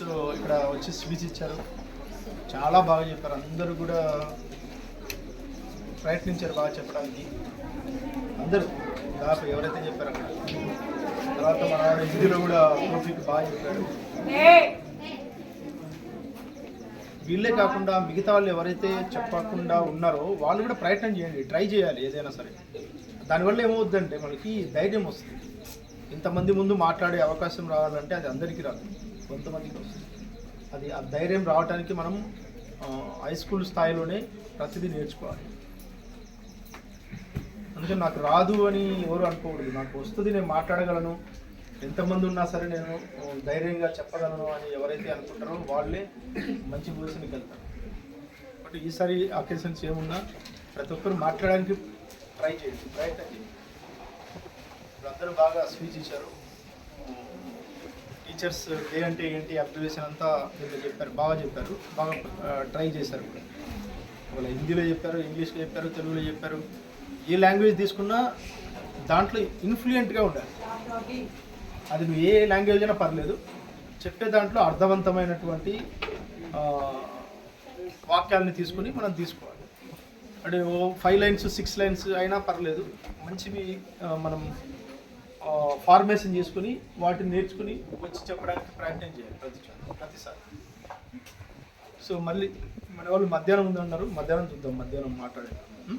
So ఇక్కడ వచ్చి speech ఇచ్చారు, చాలా బాగా చెప్పారు. అందరూ కూడా ప్రయత్నించారు బాగా చెప్పడానికి. అందరూ దాదాపు ఎవరైతే చెప్పారో అక్కడ. తర్వాత మన హిందీలో కూడా టోపిక్ బాగా చెప్పాడు. వీళ్ళే కాకుండా మిగతా వాళ్ళు ఎవరైతే చెప్పకుండా ఉన్నారో వాళ్ళు కూడా ప్రయత్నం చేయండి, ట్రై చేయాలి ఏదైనా సరే. దానివల్ల ఏమవుద్దంటే మనకి ధైర్యం వస్తుంది. ఇంతమంది ముందు మాట్లాడే అవకాశం రావాలంటే అది అందరికీ రాదు, కొంతమందికి వస్తుంది. అది ఆ ధైర్యం రావడానికి మనం హై స్కూల్ స్థాయిలోనే ప్రతిదీ నేర్చుకోవాలి. అందుకని నాకు రాదు అని ఎవరు అనుకోకూడదు. నాకు వస్తుంది, నేను మాట్లాడగలను, ఎంతమంది ఉన్నా సరే నేను ధైర్యంగా చెప్పగలను అని ఎవరైతే అనుకుంటారో వాళ్ళే మంచి పొజిషన్కి వెళ్తారు. బట్ ఈసారి అకేషన్స్ ఏమున్నా ప్రతి ఒక్కరు మాట్లాడడానికి ట్రై చేయండి, ప్రయత్నం చేయండి. అందరూ బాగా స్పీచ్ ఇచ్చారు. టీచర్స్ డే అంటే ఏంటి అబ్జర్వేషన్ అంతా వీళ్ళు చెప్పారు, బాగా చెప్పారు, బాగా ట్రై చేశారు కూడా. వాళ్ళ హిందీలో చెప్పారు, ఇంగ్లీష్లో చెప్పారు, తెలుగులో చెప్పారు. ఏ లాంగ్వేజ్ తీసుకున్నా దాంట్లో ఇన్ఫ్లుయెంట్గా ఉండాలి. అది నువ్వు ఏ లాంగ్వేజ్ అయినా పర్లేదు, చెప్పే దాంట్లో అర్థవంతమైనటువంటి వాక్యాలని తీసుకుని మనం తీసుకోవాలి. అంటే 5 lines 6 lines అయినా పర్లేదు, మంచివి మనం ఫార్మేషన్ చేసుకుని వాటిని నేర్చుకుని వచ్చి చెప్పడానికి ప్రయత్నం చేయాలి ప్రతిసారి. సో మళ్ళీ మన వాళ్ళు మధ్యాహ్నం ఉందన్నారు, మధ్యాహ్నం చూద్దాం, మధ్యాహ్నం మాట్లాడేద్దాం.